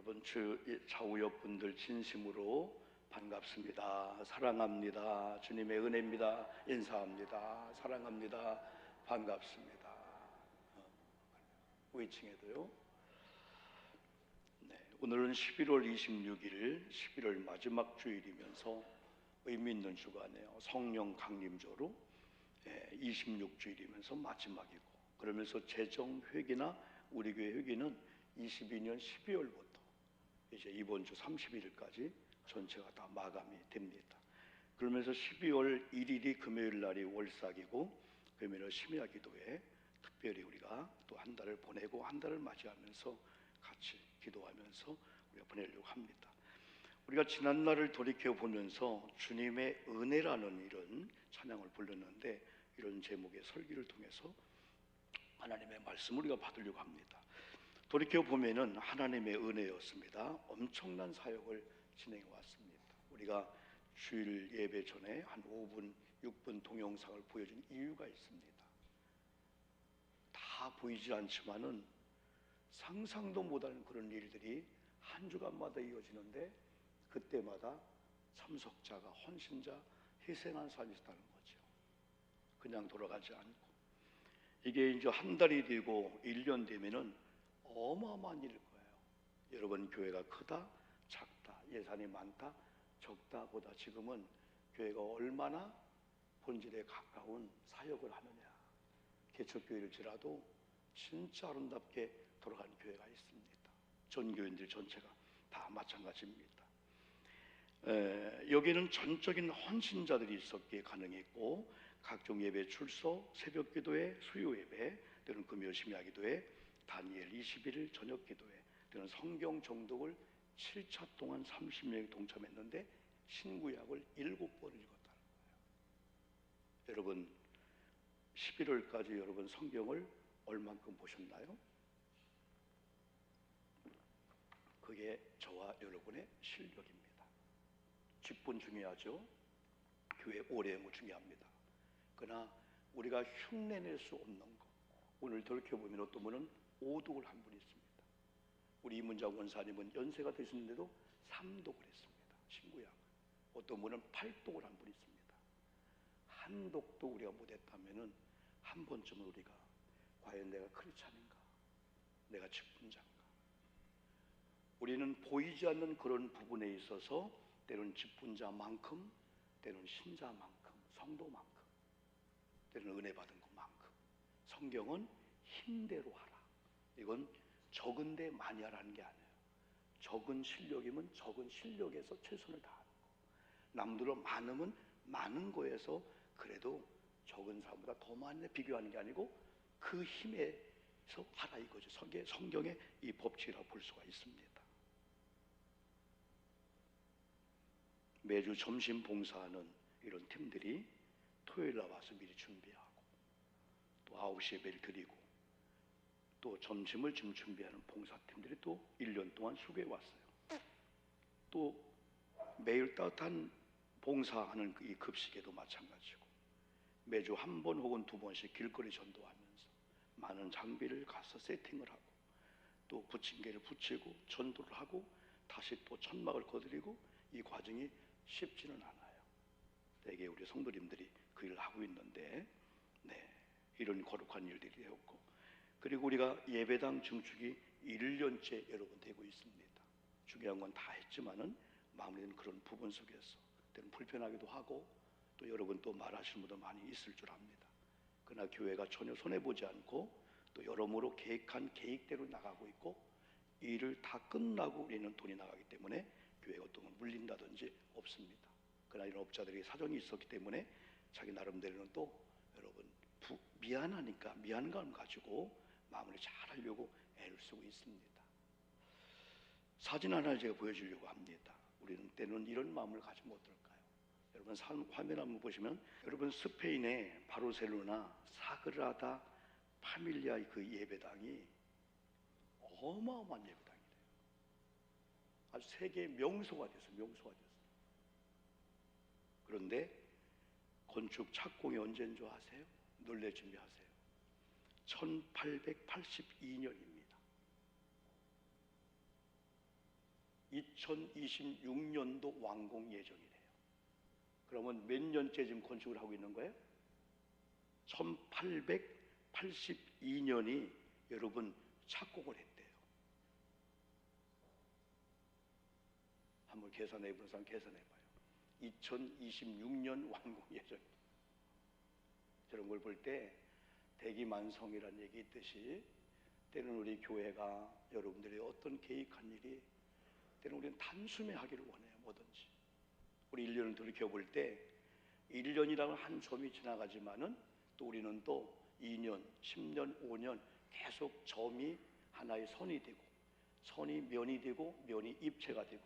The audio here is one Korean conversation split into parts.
여러분 주 좌우 옆분들 진심으로 반갑습니다. 사랑합니다. 주님의 은혜입니다. 인사합니다. 사랑합니다. 반갑습니다. 위층에도요. 네, 오늘은 11월 26일 11월 마지막 주일이면서 의미 있는 주간이에요. 성령 강림조로 26주일이면서 마지막이고, 그러면서 재정회기나 우리 교회 회기는 22년 12월부터 이제 이번 주 31일까지 전체가 다 마감이 됩니다. 그러면서 12월 1일이 금요일 날이 월삭이고, 그러면 심야 기도에 특별히 우리가 또 한 달을 보내고 한 달을 맞이하면서 같이 기도하면서 우리가 보내려고 합니다. 우리가 지난날을 돌이켜 보면서 주님의 은혜라는 이런 찬양을 불렀는데, 이런 제목의 설교를 통해서 하나님의 말씀을 우리가 받으려고 합니다. 돌이켜 보면은 하나님의 은혜였습니다. 엄청난 사역을 진행해 왔습니다. 우리가 주일 예배 전에 한 5분, 6분 동영상을 보여준 이유가 있습니다. 다 보이지 않지만은 상상도 못하는 그런 일들이 한 주간마다 이어지는데, 그때마다 참석자가, 헌신자, 희생한 사람이 있다는 거죠. 그냥 돌아가지 않고. 이게 이제 한 달이 되고 1년 되면은 어마어마한 일일 거예요. 여러분, 교회가 크다, 작다, 예산이 많다, 적다 보다 지금은 교회가 얼마나 본질에 가까운 사역을 하느냐. 개척교회일지라도 진짜 아름답게 돌아가는 교회가 있습니다. 전교인들 전체가 다 마찬가지입니다. 여기는 전적인 헌신자들이 있었기에 가능했고, 각종 예배 출석, 새벽 기도회, 수요 예배, 또는 금요 심야 기도회, 다니엘 21일 저녁 기도회, 또는 성경 정독을 7차 동안 30명이 동참했는데 신구약을 7번 읽었다는 거예요. 여러분, 11월까지 여러분 성경을 얼만큼 보셨나요? 그게 저와 여러분의 실력입니다. 직분 중요하죠. 교회 오래무 중요합니다. 그러나 우리가 흉내낼 수 없는 것, 오늘 돌이켜보면 어떤 분은 5독을 한 분이 있습니다. 우리 이문장 원사님은 연세가 되셨는데도 3독을 했습니다. 신구약. 어떤 분은 8독을 한 분이 있습니다. 한 독도 우리가 못했다면은 한 번쯤은 우리가 과연 내가 크리스찬인가, 내가 직분자인가. 우리는 보이지 않는 그런 부분에 있어서 때로는 직분자만큼, 때로는 신자만큼, 성도만큼, 때로는 은혜 받은 것만큼. 성경은 힘대로 하라. 이건 적은데 많이 하라는 게 아니에요. 적은 실력이면 적은 실력에서 최선을 다하는 거. 남들은 많으면 많은 거에서 그래도 적은 사람보다 더 많이 비교하는 게 아니고 그 힘에서 하라 이거죠. 성경의 이 법칙이라고 볼 수가 있습니다. 매주 점심 봉사하는 이런 팀들이 토요일 날 와서 미리 준비하고, 또 9시 예배를 드리고, 또 점심을 지금 준비하는 봉사팀들이 또 1년 동안 수고해 왔어요. 또 매일 따뜻한 봉사하는 이 급식에도 마찬가지고, 매주 한 번 혹은 두 번씩 길거리 전도하면서 많은 장비를 가서 세팅을 하고, 또 부침개를 붙이고 전도를 하고 다시 또 천막을 거드리고, 이 과정이 쉽지는 않아요. 대개 우리 성도님들이 그 일을 하고 있는데, 이런 거룩한 일들이 되었고, 그리고 우리가 예배당 증축이 1년째 여러분 되고 있습니다. 중요한 건 다 했지만은 마무리된 그런 부분 속에서 때는 불편하기도 하고, 또 여러분 또 말하시는 분도 많이 있을 줄 압니다. 그러나 교회가 전혀 손해보지 않고 또 여러모로 계획한 계획대로 나가고 있고, 일을 다 끝나고 우리는 돈이 나가기 때문에 교회가 어떤 건 물린다든지 없습니다. 그러나 이런 업자들이 사정이 있었기 때문에 자기 나름대로는 또 여러분 미안하니까 미안감을 가지고 마무리 잘 하려고 애를 쓰고 있습니다. 사진 하나를 제가 보여주려고 합니다. 우리는 때는 이런 마음을 가지면 어떨까요? 여러분 화면 한번 보시면, 여러분 스페인의 바르셀로나 사그라다 파밀리아 그 예배당이 어마어마한 예배당이래요. 아주 세계의 명소가 됐어요. 그런데 건축 착공이 언제인 줄 아세요? 놀래 준비하세요. 1882년입니다. 2026년도 완공 예정이래요. 그러면 몇 년째 지금 건축을 하고 있는 거예요? 1882년이 여러분 착공을 했대요. 한번 계산해 보는 사람 계산해 봐요. 2026년 완공 예정입니다. 저런 걸 볼 때 대기만성이라는 얘기 있듯이 때는 우리 교회가 여러분들이 어떤 계획한 일이 때는 우리는 단숨에 하기를 원해요. 뭐든지 우리 1년을 돌이켜볼 때 1년이라는 한 점이 지나가지만은 또 우리는 또 2년, 10년, 5년 계속 점이 하나의 선이 되고 선이 면이 되고 면이 입체가 되고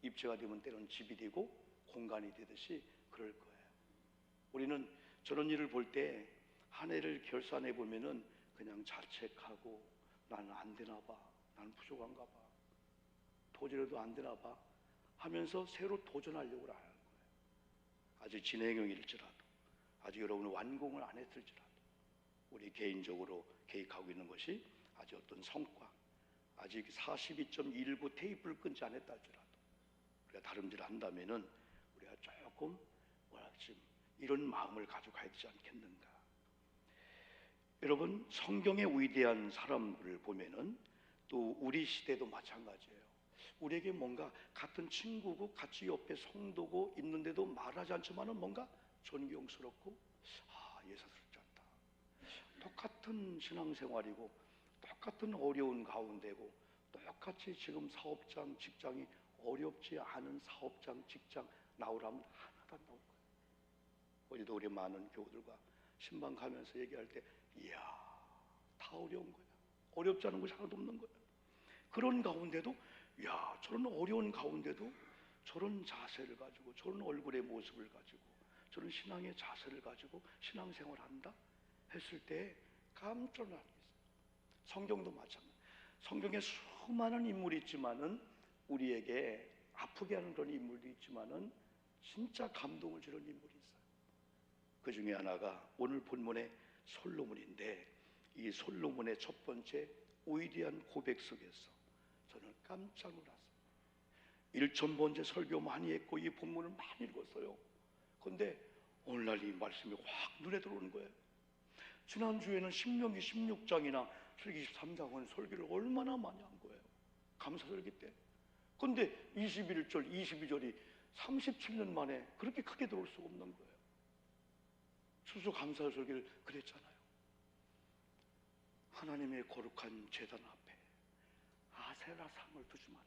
입체가 되면 때는 집이 되고 공간이 되듯이 그럴 거예요. 우리는 저런 일을 볼 때 한 해를 결산해 보면은 그냥 자책하고 나는 안 되나 봐, 나는 부족한가 봐, 도저히도 안 되나 봐 하면서 새로 도전하려고 하는 거예요. 아직 진행형일지라도, 아직 여러분은 완공을 안 했을지라도 우리 개인적으로 계획하고 있는 것이 아직 어떤 성과, 아직 42.19 테이프를 끊지 않았다 할지라도 우리가 다름질 한다면은 우리가 조금 지금 이런 마음을 가져가야 되지 않겠는가. 여러분, 성경의 위대한 사람들을 보면은 또 우리 시대도 마찬가지예요. 우리에게 뭔가 같은 친구고 같이 옆에 성도고 있는데도 말하지 않지만은 뭔가 존경스럽고 예사스럽지 않다. 똑같은 신앙생활이고 똑같은 어려운 가운데고 똑같이 지금 사업장, 직장이 어렵지 않은 사업장, 직장 나오라면 하나도 안 나올 거예요. 오늘도 우리 많은 교우들과 신방 가면서 얘기할 때 이야, 다 어려운 거야. 어렵지 않은 것이 하나도 없는 거야. 그런 가운데도 야, 저런 어려운 가운데도 저런 자세를 가지고 저런 얼굴의 모습을 가지고 저런 신앙의 자세를 가지고 신앙생활을 한다 했을 때 깜짝 놀랐어요. 성경도 마찬가지. 성경에 수많은 인물이 있지만은 우리에게 아프게 하는 그런 인물도 있지만은 진짜 감동을 주는 인물이 있어요. 그 중에 하나가 오늘 본문의 솔로몬인데 이 솔로몬의 첫 번째 위대한 고백 속에서 저는 깜짝 놀랐어요. 1000번째 설교 많이 했고 이 본문을 많이 읽었어요. 그런데 오늘날 이 말씀이 확 눈에 들어오는 거예요. 지난주에는 신명기 16장이나 출애굽기 23장은 설교를 얼마나 많이 한 거예요. 감사절기 때. 그런데 21절, 22절이 37년 만에 그렇게 크게 들어올 수가 없는 거예요. 추수감사절기를 그랬잖아요. 하나님의 거룩한 제단 앞에 아세라상을 두지 말라,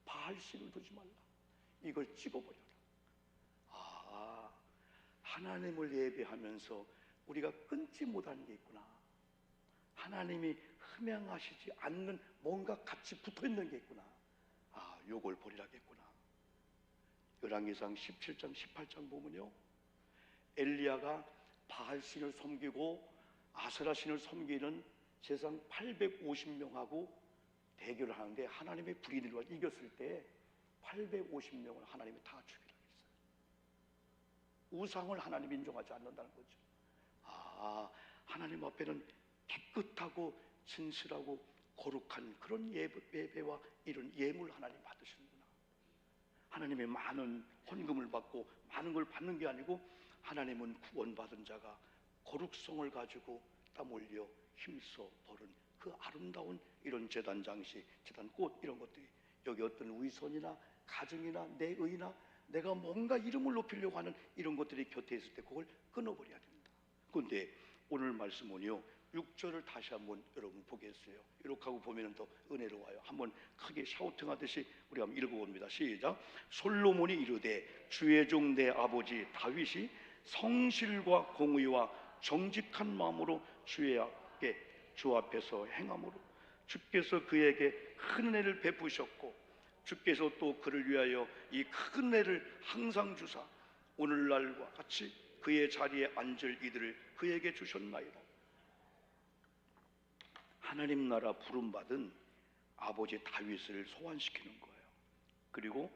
바알신을 두지 말라, 이걸 찍어버려라. 하나님을 예배하면서 우리가 끊지 못하는 게 있구나. 하나님이 흠양하시지 않는 뭔가 같이 붙어있는 게 있구나. 요걸 버리라겠구나. 열왕기상 17장 18장 보면요, 엘리야가 바알신을 섬기고 아세라신을 섬기는 세상 850명하고 대결을 하는데 하나님의 불이 들어와 이겼을 때 850명을 하나님이 다 죽이라고 했어요. 우상을 하나님이 인정하지 않는다는 거죠. 하나님 앞에는 깨끗하고 진실하고 거룩한 그런 예배와 이런 예물 하나님 받으시는구나. 하나님의 많은 헌금을 받고 많은 걸 받는 게 아니고 하나님은 구원받은 자가 거룩성을 가지고 땀 흘려 힘써 버는 그 아름다운 이런 제단 장식, 제단 꽃 이런 것들이 여기 어떤 위선이나 가정이나 내 의나 내가 뭔가 이름을 높이려고 하는 이런 것들이 곁에 있을 때 그걸 끊어버려야 된다. 그런데 오늘 말씀은요 6절을 다시 한번 여러분 보겠어요. 이렇게 하고 보면 더 은혜로워요. 한번 크게 샤우팅하듯이 우리 한번 읽어봅니다. 시작. 솔로몬이 이르되 주의 종 내 아버지 다윗이 성실과 공의와 정직한 마음으로 주 앞에서 행함으로 주께서 그에게 큰 은혜를 베푸셨고 주께서 또 그를 위하여 이 큰 은혜를 항상 주사 오늘날과 같이 그의 자리에 앉을 이들을 그에게 주셨나이다. 하나님 나라 부름받은 아버지 다윗을 소환시키는 거예요. 그리고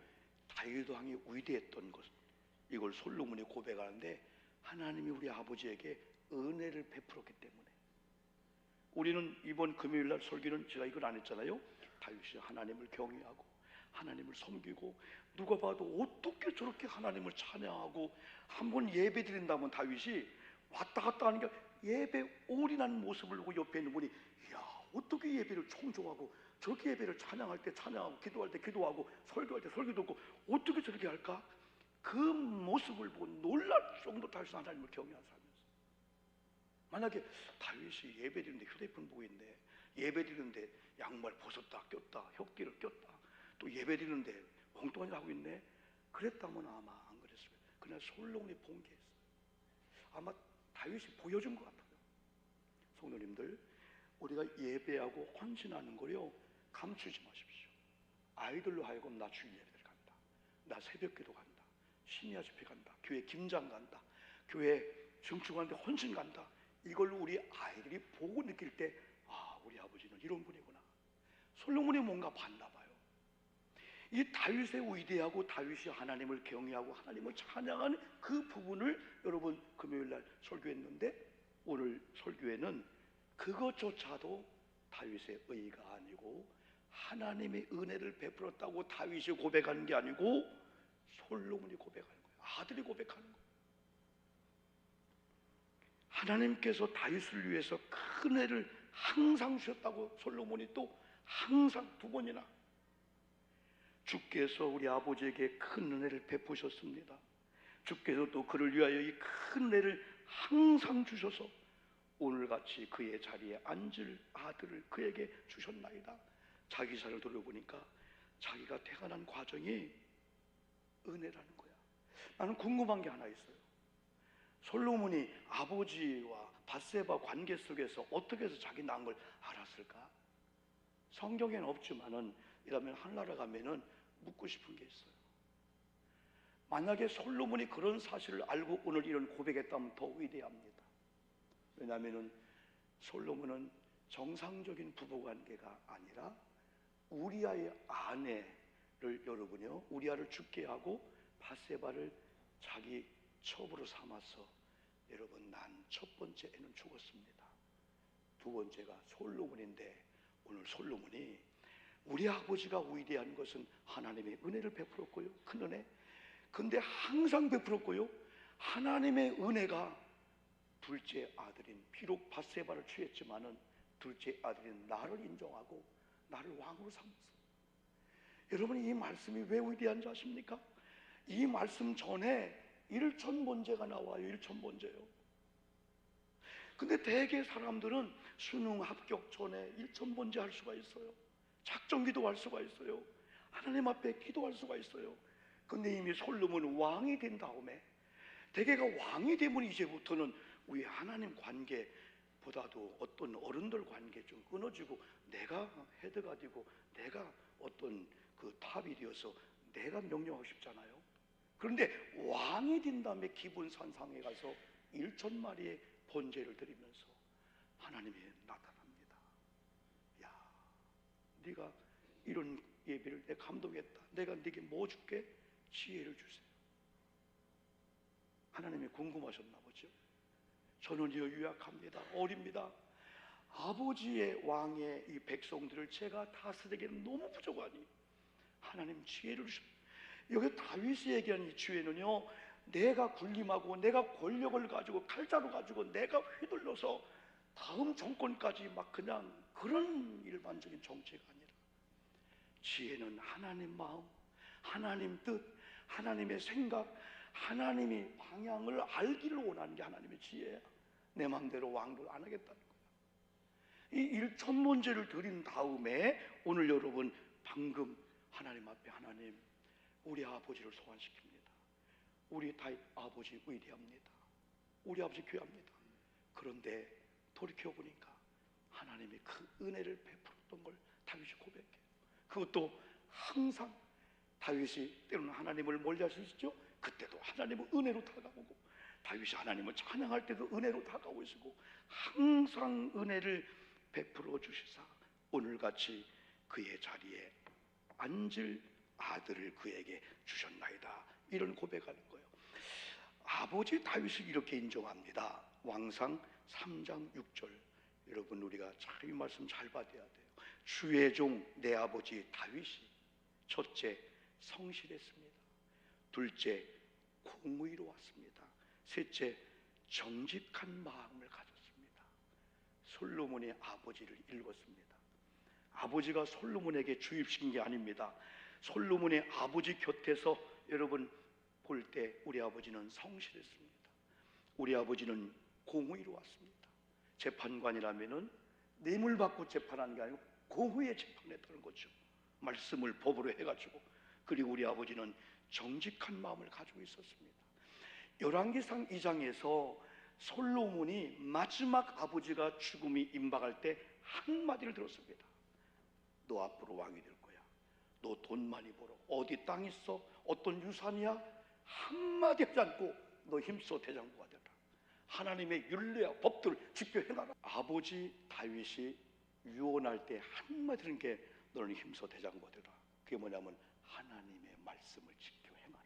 다윗 왕이 위대했던 것, 이걸 솔로몬이 고백하는데 하나님이 우리 아버지에게 은혜를 베풀었기 때문에 우리는 이번 금요일날 설교는 제가 이걸 안 했잖아요. 다윗이 하나님을 경외하고 하나님을 섬기고, 누가 봐도 어떻게 저렇게 하나님을 찬양하고, 한번 예배 드린다면 다윗이 왔다 갔다 하는 게 예배 올인하는 모습을 보고 옆에 있는 분이, 이야, 어떻게 예배를 청종하고 저렇게 예배를 찬양할 때 찬양하고, 기도할 때 기도하고, 설교할 때 설교 듣고 어떻게 저렇게 할까? 그 모습을 보고 놀랄 정도 다윗은 하나님을 경외한 사람이었어요. 만약에 다윗이 예배 드리는데 휴대폰 보고 있네, 예배 드리는데 양말 벗었다 꼈다, 혁기를 꼈다, 또 예배 드리는데 엉뚱한 일 하고 있네, 그랬다면 아마 안 그랬을 거예요. 그냥 솔로몬이 본 게 있어요. 아마 다윗이 보여준 것 같아요. 성도님들, 우리가 예배하고 헌신하는 거요, 감추지 마십시오. 아이들로 하여금 나 주일 예배를 간다, 나 새벽기도 간다, 심야 집회 간다, 교회 김장 간다, 교회 중충하는데 헌신 간다, 이걸로 우리 아이들이 보고 느낄 때, 아, 우리 아버지는 이런 분이구나. 솔로몬이 뭔가 봤나 봐요. 이 다윗의 위대하고 다윗이 하나님을 경외하고 하나님을 찬양하는 그 부분을 여러분 금요일 날 설교했는데, 오늘 설교에는 그것조차도 다윗의 의가 아니고 하나님의 은혜를 베풀었다고 다윗이 고백하는 게 아니고 솔로몬이 고백하는 거예요. 아들이 고백하는 거예요. 하나님께서 다윗을 위해서 큰 은혜를 항상 주셨다고 솔로몬이 또 항상 두 번이나, 주께서 우리 아버지에게 큰 은혜를 베푸셨습니다. 주께서 또 그를 위하여 이 큰 은혜를 항상 주셔서 오늘같이 그의 자리에 앉을 아들을 그에게 주셨나이다. 자기 자를 돌아보니까 자기가 태어난 과정이 은혜라는 거야. 나는 궁금한 게 하나 있어요. 솔로몬이 아버지와 밧세바 관계 속에서 어떻게 해서 자기 낳은 걸 알았을까? 성경에는 없지만은, 이러면 하늘나라 가면은 묻고 싶은 게 있어요. 만약에 솔로몬이 그런 사실을 알고 오늘 이런 고백했다면 더 위대합니다. 왜냐하면은 솔로몬은 정상적인 부부관계가 아니라 우리아의 아내를, 여러분요, 우리아를 죽게 하고 밧세바를 자기 첩으로 삼아서 여러분 난 첫 번째 애는 죽었습니다. 두 번째가 솔로몬인데, 오늘 솔로몬이 우리 아버지가 위대한 것은 하나님의 은혜를 베풀었고요, 큰 은혜. 근데 항상 베풀었고요, 하나님의 은혜가 둘째 아들인, 비록 밧세바를 취했지만은 둘째 아들인 나를 인정하고 나를 왕으로 삼았어요. 여러분, 이 말씀이 왜 위대한지 아십니까? 이 말씀 전에 일천번제가 나와요. 일천번제요. 근데 대개 사람들은 수능 합격 전에 일천번제 할 수가 있어요. 작정기도 할 수가 있어요. 하나님 앞에 기도할 수가 있어요. 근데 이미 솔로몬은 왕이 된 다음에, 대개가 왕이 되면 이제부터는 우리 하나님 관계보다도 어떤 어른들 관계 좀 끊어지고, 내가 헤드가 되고 내가 어떤 그 탑이 되어서 내가 명령하고 싶잖아요. 그런데 왕이 된 다음에 기본 산상에 가서 1,000마리의 번제를 드리면서 하나님이 나타납니다. 야, 네가 이런 예배를 내 감동했다. 내가 네게 뭐 줄게? 지혜를 주세요. 하나님이 궁금하셨나 보죠. 저는요, 유약합니다. 어립니다. 아버지의 왕의 이 백성들을 제가 다스리기에는 너무 부족하니 하나님 지혜를 주십니다. 여기 다윗이 얘기하는 이 지혜는요, 내가 군림하고 내가 권력을 가지고 칼자루 가지고 내가 휘둘러서 다음 정권까지 막 그냥 그런 일반적인 정치가 아니라, 지혜는 하나님 마음, 하나님 뜻, 하나님의 생각, 하나님이 방향을 알기를 원하는 게 하나님의 지혜야. 내 마음대로 왕을 안 하겠다는 거야. 이 일천번제를 드린 다음에 오늘 여러분 방금 하나님 앞에, 하나님 우리 아버지를 소환시킵니다. 우리 다윗 아버지 위대합니다. 우리 아버지 귀합니다. 그런데 돌이켜보니까 하나님이 그 은혜를 베풀었던 걸 다윗이 고백해요. 그것도 항상 다윗이 때로는 하나님을 멀리할 수 있죠. 그때도 하나님은 은혜로 다가오고, 다윗이 하나님을 찬양할 때도 은혜로 다가오시고, 항상 은혜를 베풀어 주시사 오늘같이 그의 자리에 앉을 아들을 그에게 주셨나이다. 이런 고백하는 거예요. 아버지 다윗을 이렇게 인정합니다. 왕상 3장 6절. 여러분, 우리가 참 이 말씀 잘 받아야 돼요. 주의 종 내 아버지 다윗이 첫째, 성실했습니다. 둘째, 공의로웠습니다. 셋째, 정직한 마음을 가졌습니다. 솔로몬의 아버지를 읽었습니다. 아버지가 솔로몬에게 주입시킨 게 아닙니다. 솔로몬의 아버지 곁에서 여러분 볼 때 우리 아버지는 성실했습니다. 우리 아버지는 공의로웠습니다. 재판관이라면은 뇌물 받고 재판하는 게 아니고 공의의 재판했다는 거죠. 말씀을 법으로 해가지고. 그리고 우리 아버지는 정직한 마음을 가지고 있었습니다. 열왕기상 2장에서 솔로몬이 마지막 아버지가 죽음이 임박할 때 한마디를 들었습니다. 너 앞으로 왕이 될 거야. 너 돈 많이 벌어. 어디 땅 있어? 어떤 유산이야? 한마디 하지 않고 너 힘써 대장부가 되라. 하나님의 율례와 법들을 지켜 행하라. 아버지 다윗이 유언할 때 한마디 하는 게 너는 힘써 대장부가 되라. 그게 뭐냐면 하나님의 말씀을 지켜 행하라.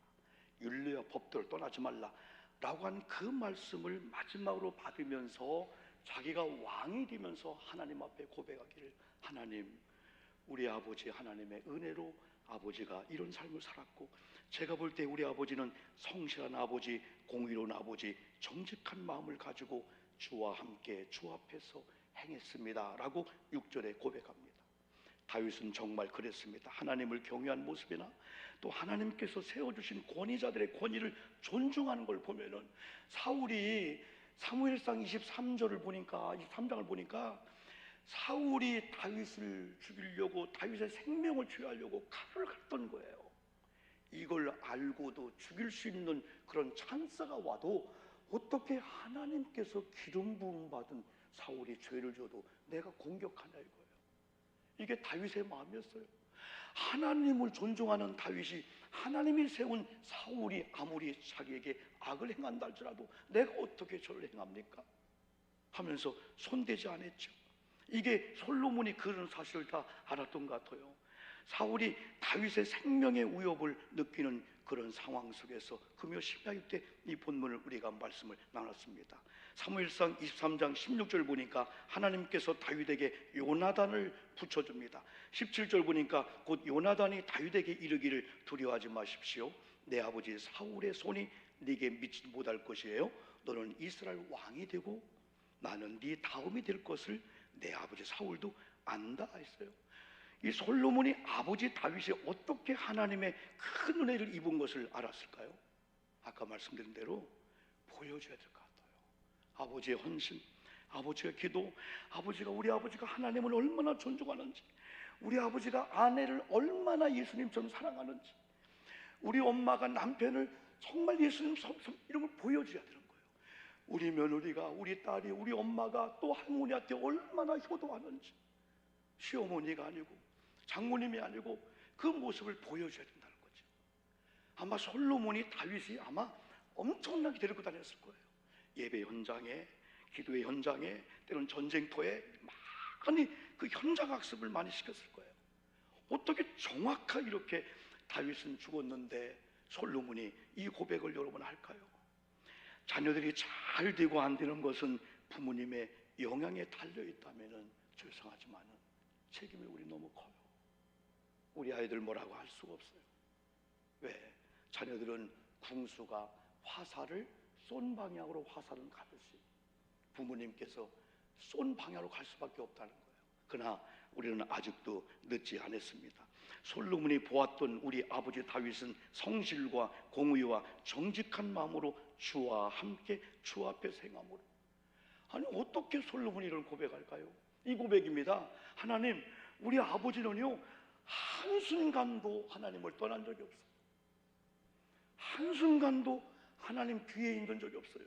율례와 법들을 떠나지 말라 라고 한 그 말씀을 마지막으로 받으면서 자기가 왕이 되면서 하나님 앞에 고백하기를, 하나님, 우리 아버지 하나님의 은혜로 아버지가 이런 삶을 살았고, 제가 볼 때 우리 아버지는 성실한 아버지, 공의로운 아버지, 정직한 마음을 가지고 주와 함께 주 앞에서 행했습니다 라고 6절에 고백합니다. 다윗은 정말 그랬습니다. 하나님을 경외한 모습이나 또 하나님께서 세워주신 권위자들의 권위를 존중하는 걸 보면은, 사울이 사무엘상 23장을 보니까 사울이 다윗을 죽이려고, 다윗의 생명을 취하려고 칼을 갔던 거예요. 이걸 알고도 죽일 수 있는 그런 찬스가 와도 어떻게 하나님께서 기름 부음 받은 사울이 죄를 져도 내가 공격하냐 이거예요. 이게 다윗의 마음이었어요. 하나님을 존중하는 다윗이 하나님이 세운 사울이 아무리 자기에게 악을 행한다 할지라도 내가 어떻게 저를 행합니까? 하면서 손대지 않았죠. 이게 솔로몬이 그런 사실을 다 알았던 것 같아요. 사울이 다윗의 생명의 위협을 느끼는 그런 상황 속에서 금요 심야일 때 이 본문을 우리가 말씀을 나눴습니다. 사무엘상 23장 16절 보니까 하나님께서 다윗에게 요나단을 붙여줍니다. 17절 보니까 곧 요나단이 다윗에게 이르기를 두려워하지 마십시오. 내 아버지 사울의 손이 네게 미치지 못할 것이에요. 너는 이스라엘 왕이 되고 나는 네 다음이 될 것을 내 아버지 사울도 안다 했어요. 이 솔로몬이 아버지 다윗이 어떻게 하나님의 큰 은혜를 입은 것을 알았을까요? 아까 말씀드린 대로 보여줘야 될 것 같아요. 아버지의 헌신, 아버지의 기도, 우리 아버지가 하나님을 얼마나 존중하는지, 우리 아버지가 아내를 얼마나 예수님처럼 사랑하는지, 우리 엄마가 남편을 정말 예수님처럼 이런 걸 보여줘야 되는 거예요. 우리 며느리가, 우리 딸이, 우리 엄마가 또 할머니한테 얼마나 효도하는지, 시어머니가 아니고 장모님이 아니고 그 모습을 보여줘야 된다는 거죠. 아마 솔로몬이 다윗이 아마 엄청나게 데리고 다녔을 거예요. 예배 현장에, 기도의 현장에, 때로는 전쟁터에 많이 그 현장 학습을 많이 시켰을 거예요. 어떻게 정확하게 이렇게 다윗은 죽었는데 솔로몬이 이 고백을 여러분 할까요? 자녀들이 잘 되고 안 되는 것은 부모님의 영향에 달려있다면 죄송하지만 책임이 우리 너무 커요. 우리 아이들 뭐라고 할 수가 없어요. 왜? 자녀들은 궁수가 화살을 쏜 방향으로 화살은 가듯이 부모님께서 쏜 방향으로 갈 수밖에 없다는 거예요. 그러나 우리는 아직도 늦지 않았습니다. 솔로몬이 보았던 우리 아버지 다윗은 성실과 공의와 정직한 마음으로 주와 함께 주 앞에서 행함으로. 아니 어떻게 솔로몬이 이런 고백할까요? 이 고백입니다. 하나님, 우리 아버지는요 한순간도 하나님을 떠난 적이 없어요. 한순간도 하나님 뒤에 있는 적이 없어요.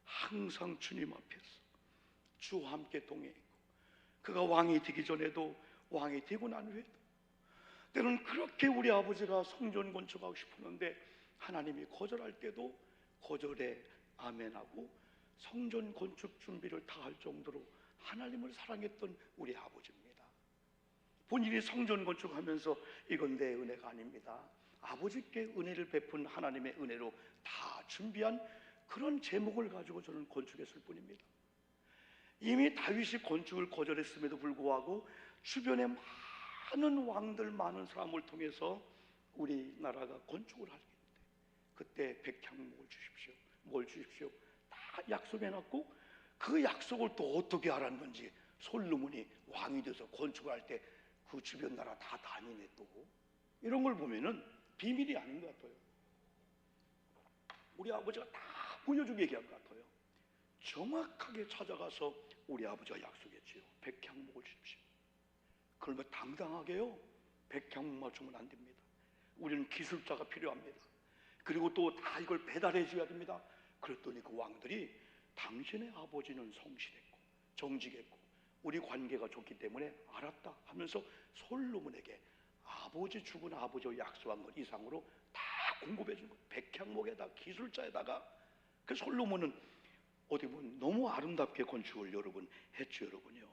항상 주님 앞에서 주와 함께 동행했고, 그가 왕이 되기 전에도 왕이 되고 난 후에도 때로는 그렇게 우리 아버지가 성전 건축하고 싶었는데 하나님이 거절할 때도 거절에 아멘하고 성전 건축 준비를 다 할 정도로 하나님을 사랑했던 우리 아버지입니다. 본인이 성전 건축하면서 이건 내 은혜가 아닙니다. 아버지께 은혜를 베푼 하나님의 은혜로 다 준비한 그런 제목을 가지고 저는 건축했을 뿐입니다. 이미 다윗이 건축을 거절했음에도 불구하고 주변에 많은 왕들, 많은 사람을 통해서 우리나라가 건축을 하게 됐는데, 그때 백향목을 주십시오, 뭘 주십시오, 다 약속해놨고, 그 약속을 또 어떻게 알았는지 솔로몬이 왕이 돼서 건축을 할 때 그 주변 나라 다 다니네. 또 이런 걸 보면은 비밀이 아닌 것 같아요. 우리 아버지가 다 보여주고 얘기한 것 같아요. 정확하게 찾아가서 우리 아버지가 약속했지요. 백향목을 주십시오. 그러면 당당하게요, 백향목만 주면 안 됩니다. 우리는 기술자가 필요합니다. 그리고 또 다 이걸 배달해 줘야 됩니다. 그랬더니 그 왕들이 당신의 아버지는 성실했고 정직했고 우리 관계가 좋기 때문에 알았다 하면서 솔로몬에게 아버지, 죽은 아버지와 약속한 것 이상으로 다 공급해 준 거예요. 백향목에다 기술자에다가. 그 솔로몬은 어디 보면 너무 아름답게 건축을 여러분 했죠. 여러분요,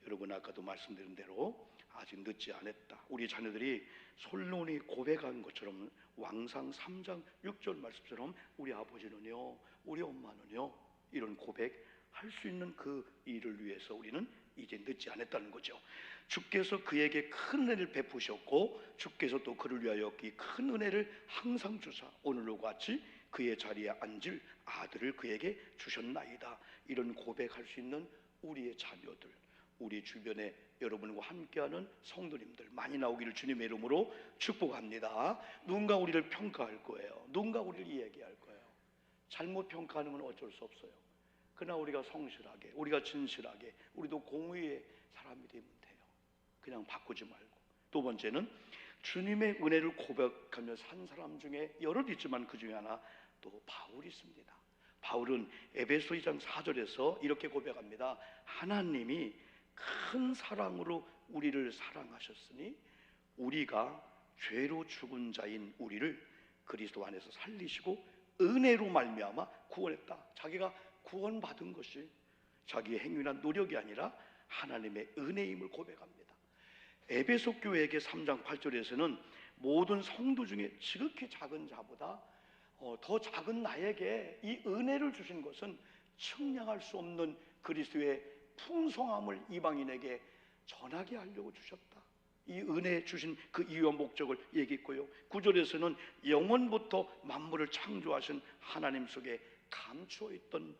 여러분 아까도 말씀드린 대로 아직 늦지 않았다. 우리 자녀들이 솔로몬이 고백한 것처럼 왕상 3장 6절 말씀처럼 우리 아버지는요, 우리 엄마는요, 이런 고백할 수 있는 그 일을 위해서 우리는 이제 늦지 않았다는 거죠. 주께서 그에게 큰 은혜를 베푸셨고 주께서 또 그를 위하여 이 큰 은혜를 항상 주사 오늘로 같이 그의 자리에 앉을 아들을 그에게 주셨나이다. 이런 고백할 수 있는 우리의 자녀들, 우리 주변에 여러분과 함께하는 성도님들 많이 나오기를 주님의 이름으로 축복합니다. 누군가 우리를 평가할 거예요. 누군가 우리를 이야기할 거예요. 잘못 평가하는 건 어쩔 수 없어요. 그러나 우리가 성실하게, 우리가 진실하게, 우리도 공의의 사람이 되면 돼요. 그냥 바꾸지 말고. 두 번째는 주님의 은혜를 고백하며 산 사람 중에 여럿 있지만 그 중에 하나 또 바울이 있습니다. 바울은 에베소 2장 4절에서 이렇게 고백합니다. 하나님이 큰 사랑으로 우리를 사랑하셨으니 우리가 죄로 죽은 자인 우리를 그리스도 안에서 살리시고 은혜로 말미암아 구원했다. 자기가 구원받은 것이 자기의 행위나 노력이 아니라 하나님의 은혜임을 고백합니다. 에베소 교회에게 3장 8절에서는 모든 성도 중에 지극히 작은 자보다 더 작은 나에게 이 은혜를 주신 것은 측량할 수 없는 그리스도의 풍성함을 이방인에게 전하게 하려고 주셨다. 이 은혜 주신 그 이유와 목적을 얘기했고요. 9절에서는 영원부터 만물을 창조하신 하나님 속에 감추어 있던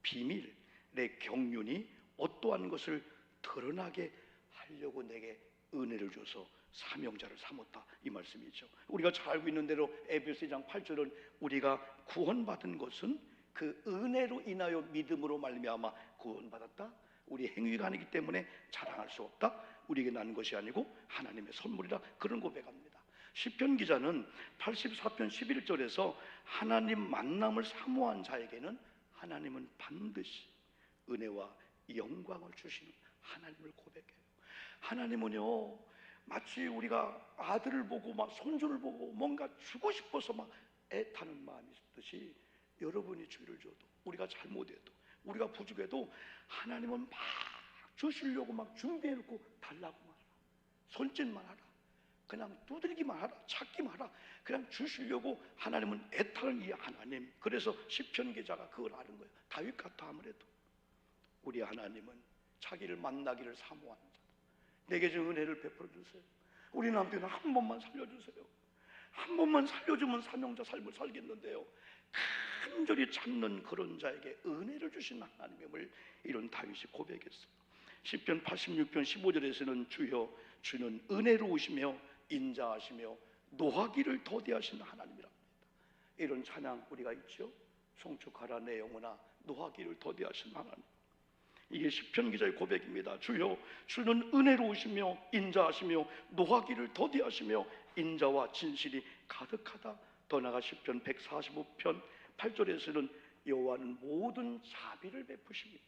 비밀의 경륜이 어떠한 것을 드러나게 하려고 내게 은혜를 줘서 사명자를 삼았다. 이 말씀이죠. 우리가 잘 알고 있는 대로 에베소 2장 8절은 우리가 구원받은 것은 그 은혜로 인하여 믿음으로 말미암아 구원받았다. 우리 행위가 아니기 때문에 자랑할 수 없다. 우리에게 난 것이 아니고 하나님의 선물이다. 그런 고백합니다. 시편 기자는 84편 11절에서 하나님 만남을 사모한 자에게는 하나님은 반드시 은혜와 영광을 주시는 하나님을 고백해요. 하나님은요, 마치 우리가 아들을 보고 막 손주를 보고 뭔가 주고 싶어서 막 애타는 마음이 있듯이 여러분이 주의를 줘도, 우리가 잘못해도, 우리가 부족해도 하나님은 막 주시려고 막 준비해놓고 달라고만 하라. 손짓만 하라. 그냥 두들기만 하라. 찾기만 하라. 그냥 주시려고 하나님은 애타는 이 하나님. 그래서 시편 기자가 그걸 아는 거예요. 다윗 같아. 아무래도 우리 하나님은 자기를 만나기를 사모하는 자다. 내게 좀 은혜를 베풀어 주세요. 우리 남편은 한 번만 살려주세요. 한 번만 살려주면 사명자 삶을 살겠는데요, 간절히 찾는 그런 자에게 은혜를 주신 하나님임을 이런 다윗이 고백했어요. 시편 86편 15절에서는 주여 주는 은혜로우시며 인자하시며 노하기를 더디하신 하나님이랍니다. 이런 찬양 우리가 있죠. 송축하라 내 영혼아 노하기를 더디하신 하나님. 이게 시편 기자의 고백입니다. 주여 주는 은혜로우시며 인자하시며 노하기를 더디하시며 인자와 진실이 가득하다. 더 나아가 시편 145편 8절에서는 여호와는 모든 자비를 베푸십니다.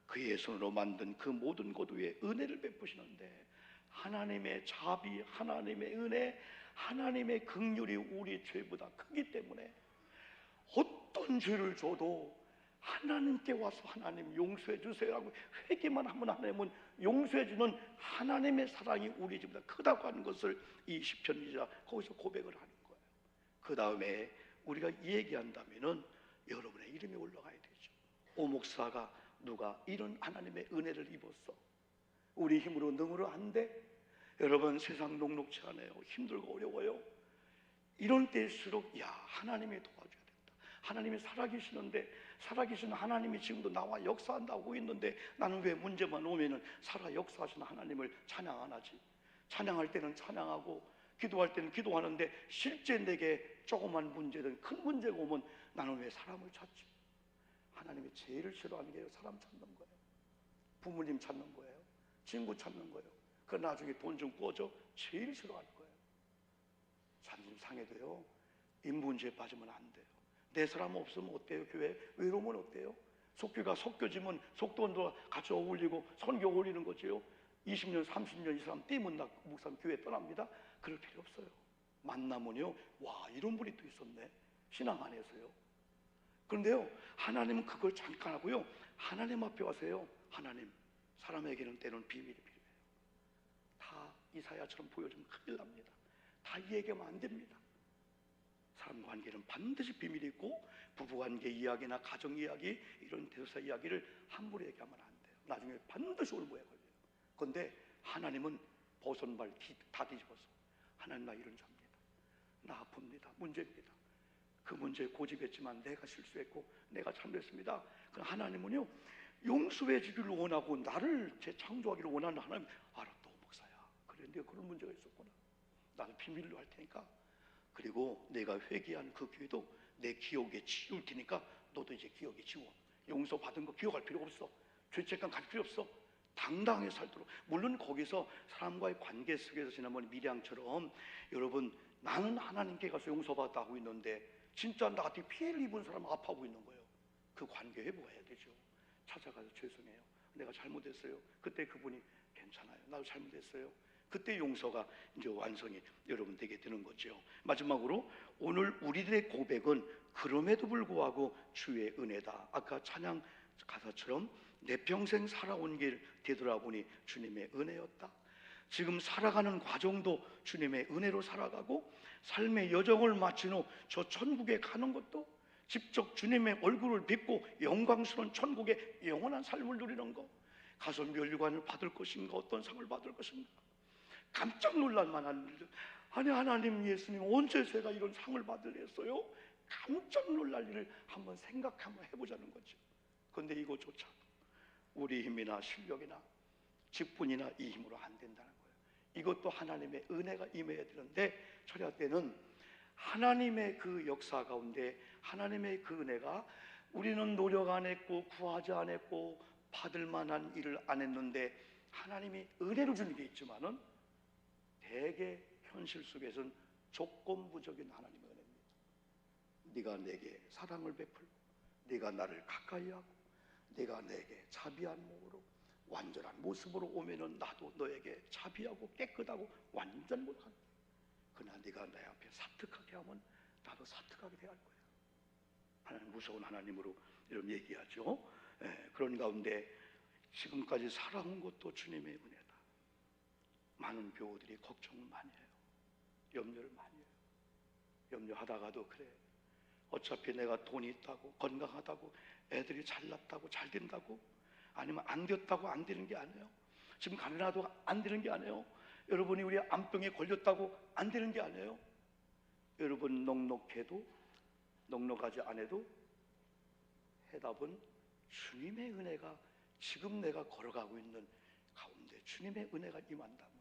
그의 손으로 만든 그 모든 것 위에 은혜를 베푸시는데, 하나님의 자비, 하나님의 은혜, 하나님의 긍휼이 우리 죄보다 크기 때문에 어떤 죄를 줘도 하나님께 와서 하나님 용서해 주세요 하고 회개만 하면 하나님은 용서해 주는 하나님의 사랑이 우리 집보다 크다고 하는 것을 이 시편 기자 거기서 고백을 하는 거예요. 그 다음에 우리가 얘기한다면은 여러분의 이름이 올라가야 되죠. 오 목사가 누가 이런 하나님의 은혜를 입었어, 우리 힘으로 능으로 안 돼, 여러분, 세상 녹록지 않아요. 힘들고 어려워요. 이런 때일수록 하나님이 도와줘야 된다. 하나님이 살아계시는데, 살아계신 하나님이 지금도 나와 역사한다고 있는데 나는 왜 문제만 오면은 살아 역사하시는 하나님을 찬양 안 하지? 찬양할 때는 찬양하고 기도할 때는 기도하는데 실제 내게 조그만 문제든 큰 문제가 오면 나는 왜 사람을 찾지? 하나님이 제일 싫어하는 게 사람 찾는 거예요. 부모님 찾는 거예요. 친구 찾는 거예요. 그 나중에 돈 좀 구워줘. 제일 싫어하는 거예요. 자존심 상해도요, 인문주의에 빠지면 안 돼요. 내 사람 없으면 어때요? 교회 외로우면 어때요? 속교가 섞여지면 속도원도 같이 어울리고 선교 어울리는 거지요. 20년 30년 이 사람 떼면 나 목사님 교회 떠납니다. 그럴 필요 없어요. 만나면요, 와, 이런 분이 또 있었네, 신앙 안에서요. 그런데요, 하나님은 그걸 잠깐 하고요, 하나님 앞에 와서요, 하나님, 사람에게는 때로는 비밀이 필요해요. 다 이사야처럼 보여주면 큰일 납니다. 다 얘기하면 안 됩니다. 사람 관계는 반드시 비밀이 있고, 부부관계 이야기나 가정 이야기, 이런 대소사 이야기를 함부로 얘기하면 안 돼요. 나중에 반드시 올무에 걸려요. 그런데 하나님은 버선발 다 뒤집어서, 하나님, 나 이런 자입니다. 나 아픕니다. 문제입니다. 그 문제에 고집했지만 내가 실수했고 내가 잘못했습니다. 그럼 하나님은요, 용서해 주기를 원하고 나를 재창조하기를 원하는 하나님, 알았다 목사야, 그래 내가 그런 문제가 있었구나, 나는 비밀로 할 테니까, 그리고 내가 회개한 그 기회도 내 기억에 지울 테니까 너도 이제 기억에 지워. 용서받은 거 기억할 필요 없어. 죄책감 가질 필요 없어. 당당하게 살도록. 물론 거기서 사람과의 관계 속에서 지난번 미량처럼, 여러분, 나는 하나님께 가서 용서받았다 하고 있는데 진짜 나한테 피해를 입은 사람 아파하고 있는 거예요. 그 관계 회복해야 되죠. 찾아가서 죄송해요, 내가 잘못했어요. 그때 그분이 괜찮아요, 나도 잘못했어요. 그때 용서가 이제 완성이 여러분 되게 되는 거죠. 마지막으로 오늘 우리들의 고백은 그럼에도 불구하고 주의 은혜다. 아까 찬양 가사처럼 내 평생 살아온 길 되돌아보니 주님의 은혜였다. 지금 살아가는 과정도 주님의 은혜로 살아가고, 삶의 여정을 마친 후 저 천국에 가는 것도 직접 주님의 얼굴을 뵙고 영광스러운 천국의 영원한 삶을 누리는 것, 가서 멸류관을 받을 것인가, 어떤 상을 받을 것인가, 깜짝 놀랄 만한 일들. 아니, 하나님, 예수님, 언제 제가 이런 상을 받으랬어요? 깜짝 놀랄 일을 한번 한번 해보자는 거죠. 그런데 이거조차 우리 힘이나 실력이나 직분이나 이 힘으로 안 된다는 거예요. 이것도 하나님의 은혜가 임해야 되는데, 철야 때는 하나님의 그 역사 가운데 하나님의 그 은혜가, 우리는 노력 안 했고 구하지 안 했고 받을 만한 일을 안 했는데 하나님이 은혜로 주는 게 있지만은 대개 현실 속에서는 조건부적인 하나님의 은혜입니다. 네가 내게 사랑을 베풀고, 네가 나를 가까이 하고, 네가 내게 자비한 몸으로 완전한 모습으로 오면은 나도 너에게 자비하고 깨끗하고 완전 못한, 그러나 네가 내 앞에 사특하게 하면 나도 사특하게 대할 거야. 하나님, 무서운 하나님으로 이런 얘기하죠. 그런 가운데 지금까지 살아온 것도 주님의 은혜다. 많은 교우들이 걱정을 많이 해요. 염려를 많이 해요. 염려하다가도 그래, 어차피 내가 돈이 있다고, 건강하다고, 애들이 잘났다고, 잘 된다고, 아니면 안 됐다고 안 되는 게 아니에요. 지금 가난하도 안 되는 게 아니에요. 여러분이 우리 암병에 걸렸다고 안 되는 게 아니에요. 여러분 넉넉해도 넉넉하지 않아도 해답은 주님의 은혜가, 지금 내가 걸어가고 있는 가운데 주님의 은혜가 임한다면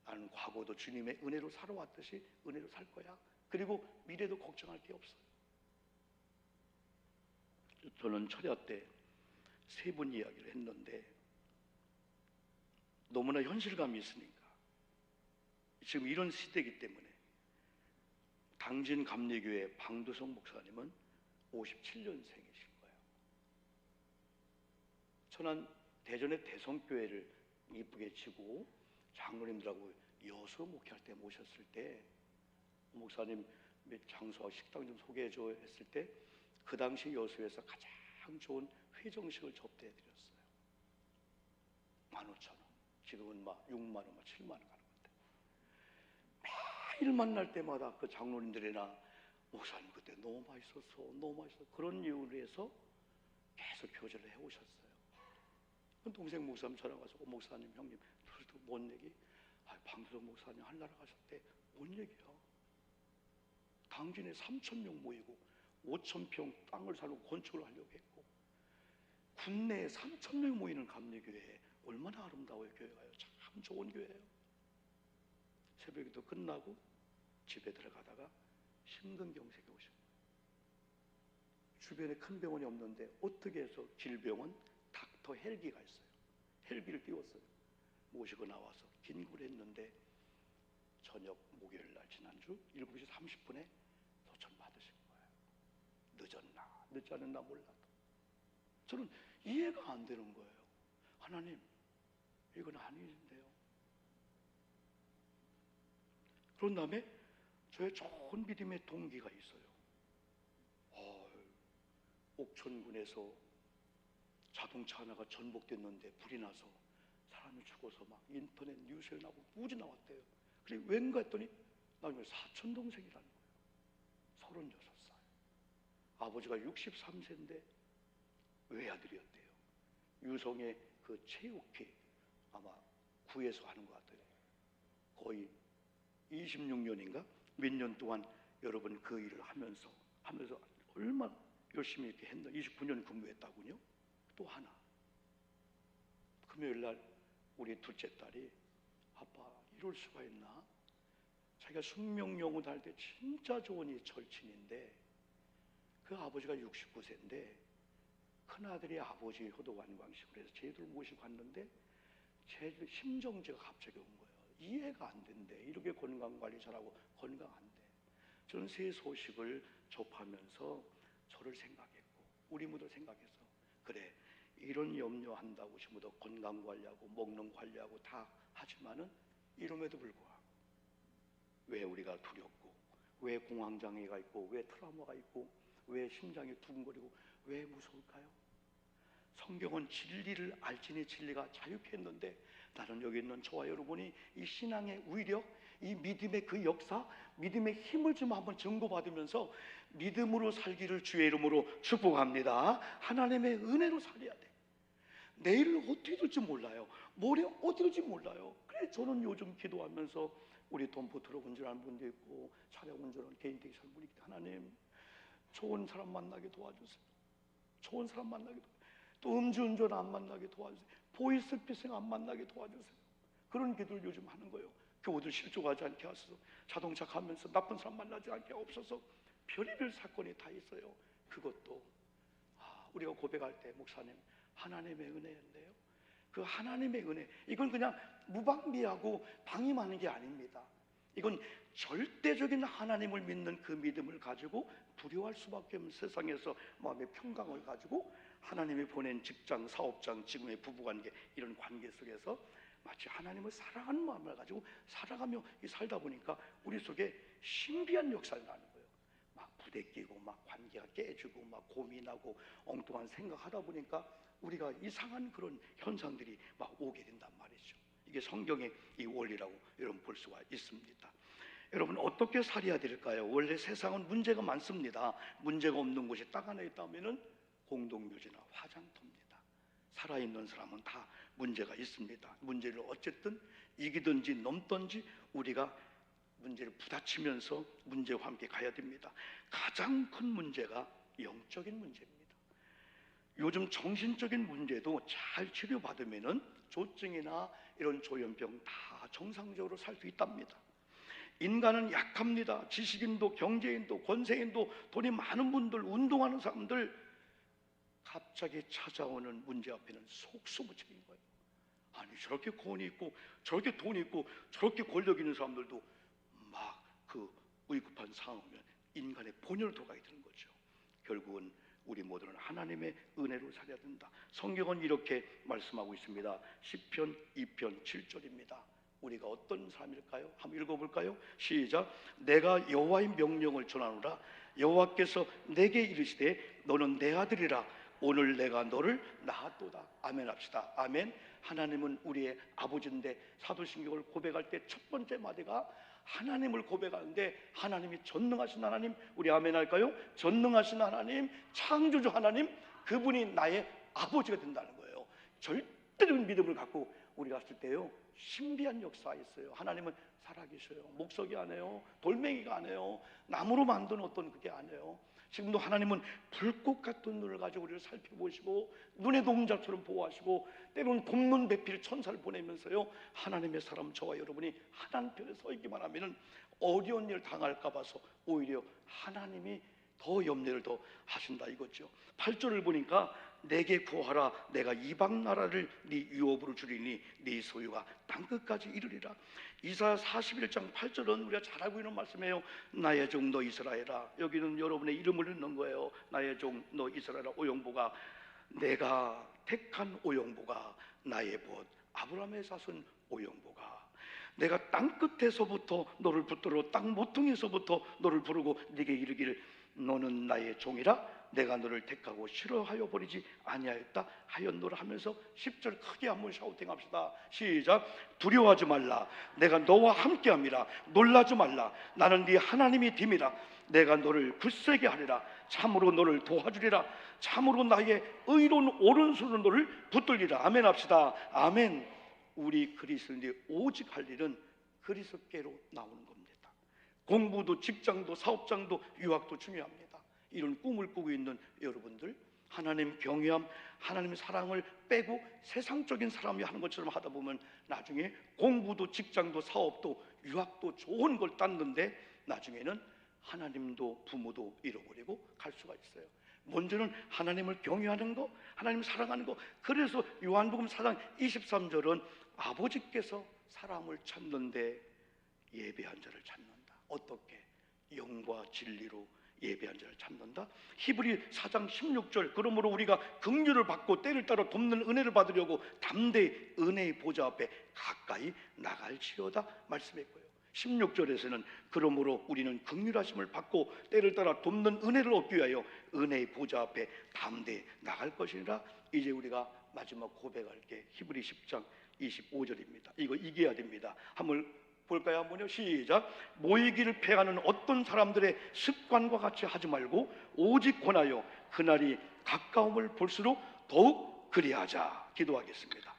나는 과거도 주님의 은혜로 살아왔듯이 은혜로 살 거야. 그리고 미래도 걱정할 게 없어요. 저는 철야 때 세 분 이야기를 했는데 너무나 현실감이 있으니까, 지금 이런 시대이기 때문에 당진 감리교회 방두성 목사님은 57년생이신 거예요. 천안 대전의 대성교회를 이쁘게 치고 장로님들하고 여수 목회할 때 모셨을 때, 목사님 몇 장소와 식당 좀 소개해줘 했을 때 그 당시 여수에서 가장 좋은 회정식을 접대해드렸어요. 15,000원. 지금은 막 6만 원, 막 7만 원 가는 건데, 매일 만날 때마다 그 장로님들이나 목사님 그때 너무 맛있었어, 너무 맛있었어, 그런 이유로 해서 계속 교제를 해오셨어요. 동생 목사님 전화 와서 목사님, 형님, 뭔 얘기? 방수석 목사님 한나라 가셨대. 뭔 얘기야? 당진에 3,000명 모이고 5,000평 땅을 사고 건축을 하려고 했고, 국내에 3,000명 모이는 감리교회, 얼마나 아름다워요. 교회가요. 참 좋은 교회예요. 새벽에도 끝나고 집에 들어가다가 심근경색이 오신 거예요. 주변에 큰 병원이 없는데 어떻게 해서 질병원 닥터 헬기가 있어요. 헬기를 띄웠어요. 모시고 나와서 긴급을 했는데 저녁 목요일 날 지난주 7시 30분에 소천 받으신 거예요. 늦었나 늦지 않았나 몰라도 저는 이해가 안 되는 거예요. 하나님, 이건 아닌데요. 그런 다음에 저의 좋은 믿음의 동기가 있어요. 옥천군에서 자동차 하나가 전복됐는데 불이 나서 사람이 죽어서 막 인터넷 뉴스에 나오고 무지 나왔대요. 그래 왠가 했더니 나중에 사촌 동생이라는 거예요. 36살. 아버지가 63세인데 외아들이었대요. 유성의 그 체육회 아마 구에서 하는 것 같아요. 거의 26년인가 몇 년 동안 여러분 그 일을 하면서 얼마나 열심히 이렇게 했나. 29년 근무했다군요. 또 하나, 금요일 날 우리 둘째 딸이 아빠 이럴 수가 있나? 자기가 숙명영혼 할 때 진짜 좋은 이 절친인데 그 아버지가 69세인데 큰아들이 아버지 효도 관광식을 해서 제들 모시고 갔는데 제들 심정지가 갑자기 온 거예요. 이해가 안 된대. 이렇게 건강관리 잘하고 건강 안 돼. 저는 새 소식을 접하면서 저를 생각했고 우리 모두 생각해서 그래, 이런 염려한다고 모두 건강관리하고 먹는 관리하고 다 하지만은 이름에도 불구하고 왜 우리가 두렵고 왜 공황장애가 있고 왜 트라우마가 있고 왜 심장이 두근거리고 왜 무서울까요? 성경은 진리를 알지니 진리가 자유케 했는데 나는 여기 있는 저와 여러분이 이 신앙의 위력, 이 믿음의 그 역사, 믿음의 힘을 좀 한번 증거받으면서 믿음으로 살기를 주의 이름으로 축복합니다. 하나님의 은혜로 살아야 돼. 내일을 어떻게 될지 몰라요. 모레 어떻게 될지 몰라요. 그래서 저는 요즘 기도하면서 우리 덤프 트럭 운전하는 분도 있고 차량 운전하는 개인 택시 하는 분이 있고 하나님 좋은 사람 만나게 도와주세요. 좋은 사람 만나게 도와주세요. 또 음주운전 안 만나게 도와주세요. 보이스피싱 안 만나게 도와주세요. 그런 기도를 요즘 하는 거예요. 교우들 실족하지 않게 하소서. 자동차 가면서 나쁜 사람 만나지 않게 없어서 별의별 사건이 다 있어요. 그것도 우리가 고백할 때 목사님 하나님의 은혜인데요. 그 하나님의 은혜, 이건 그냥 무방비하고 방임하는 게 아닙니다. 이건 절대적인 하나님을 믿는 그 믿음을 가지고 두려워할 수밖에 없는 세상에서 마음의 평강을 가지고 하나님이 보낸 직장, 사업장, 지금의 부부관계 이런 관계 속에서 마치 하나님을 사랑하는 마음을 가지고 살아가며 살다 보니까 우리 속에 신비한 역사를 나는 거예요. 막 부대끼고 막 관계가 깨지고 막 고민하고 엉뚱한 생각하다 보니까 우리가 이상한 그런 현상들이 막 오게 된단 말이죠. 이게 성경의 이 원리라고 여러분 볼 수가 있습니다. 여러분 어떻게 살아야 될까요? 원래 세상은 문제가 많습니다. 문제가 없는 곳이 딱 하나 있다면은 공동묘지나 화장터입니다. 살아있는 사람은 다 문제가 있습니다. 문제를 어쨌든 이기든지 넘든지 우리가 문제를 부딪히면서 문제와 함께 가야 됩니다. 가장 큰 문제가 영적인 문제입니다. 요즘 정신적인 문제도 잘 치료받으면은 조증이나 이런 조현병 다 정상적으로 살 수 있답니다. 인간은 약합니다. 지식인도 경제인도 권세인도 돈이 많은 분들, 운동하는 사람들 갑자기 찾아오는 문제 앞에는 속수무책인 거예요. 아니 저렇게 권위 있고 저렇게 돈이 있고 저렇게 권력 있는 사람들도 막 그 위급한 상황이면 인간의 본연을 돌아가게 되는 거죠. 결국은 우리 모두는 하나님의 은혜로 살아야 된다. 성경은 이렇게 말씀하고 있습니다. 시편 2편 7절입니다. 우리가 어떤 사람일까요? 한번 읽어볼까요? 시작. 내가 여호와의 명령을 전하노라. 여호와께서 내게 이르시되 너는 내 아들이라. 오늘 내가 너를 낳았도다. 아멘 합시다. 아멘. 하나님은 우리의 아버지인데 사도신경을 고백할 때 첫 번째 마디가 하나님을 고백하는데 하나님이 전능하신 하나님, 우리 아멘 할까요? 전능하신 하나님, 창조주 하나님, 그분이 나의 아버지가 된다는 거예요. 절대적인 믿음을 갖고 우리가 했을 때요 신비한 역사가 있어요. 하나님은 살아계셔요. 목석이 아니에요. 돌멩이가 아니에요. 나무로 만든 어떤 그게 아니에요. 지금도 하나님은 불꽃 같은 눈을 가지고 우리를 살펴보시고 눈의 동자처럼 보호하시고 때로는 돕는 배필 천사를 보내면서요, 하나님의 사람 저와 여러분이 하나님 편에 서 있기만 하면은 어려운 일 당할까 봐서 오히려 하나님이 더 염려를 더 하신다 이거죠. 8절을 보니까 내게 구하라. 내가 이방 나라를 네 유업으로 주리니 네 소유가 땅끝까지 이르리라. 이사야 41장 8절은 우리가 잘 알고 있는 말씀이에요. 나의 종 너 이스라엘아. 여기는 여러분의 이름을 넣는 거예요. 나의 종 너 이스라엘아. 오용보가, 내가 택한 오용보가, 나의 벗 아브라함의 자손 오용보가, 내가 땅끝에서부터 너를 붙들어 땅 모퉁이에서부터 너를 부르고 네게 이르기를 너는 나의 종이라. 내가 너를 택하고 싫어하여 버리지 아니하였다 하였노라 하면서 10절 크게 한번 샤우팅합시다. 시작. 두려워하지 말라. 내가 너와 함께함이라. 놀라지 말라. 나는 네 하나님이 됨이라. 내가 너를 굳세게 하리라. 참으로 너를 도와주리라. 참으로 나의 의로운 오른손으로 너를 붙들리라. 아멘 합시다. 아멘. 우리 그리스도인들이 오직 할 일은 그리스도께로 나오는 겁니다. 공부도 직장도 사업장도 유학도 중요합니다. 이런 꿈을 꾸고 있는 여러분들, 하나님 경외함, 하나님 사랑을 빼고 세상적인 사람이 하는 것처럼 하다 보면 나중에 공부도 직장도 사업도 유학도 좋은 걸 땄는데 나중에는 하나님도 부모도 잃어버리고 갈 수가 있어요. 먼저는 하나님을 경외하는 거, 하나님 사랑하는 거. 그래서 요한복음 4장 23절은 아버지께서 사람을 찾는데 예배한 자를 찾는다. 어떻게? 영과 진리로 예배한 자를 찾는다. 히브리 4장 16절 그러므로 우리가 긍휼을 받고 때를 따라 돕는 은혜를 받으려고 담대히 은혜의 보좌 앞에 가까이 나갈지어다 말씀했고요. 16절에서는 그러므로 우리는 긍휼하심을 받고 때를 따라 돕는 은혜를 얻기 위하여 은혜의 보좌 앞에 담대히 나갈 것이니라. 이제 우리가 마지막 고백할 게 히브리 10장 25절입니다. 이거 이겨야 됩니다. 한번 볼까요? 한번요. 시작. 모이기를 패하는 어떤 사람들의 습관과 같이 하지 말고 오직 권하여 그날이 가까움을 볼수록 더욱 그리하자. 기도하겠습니다.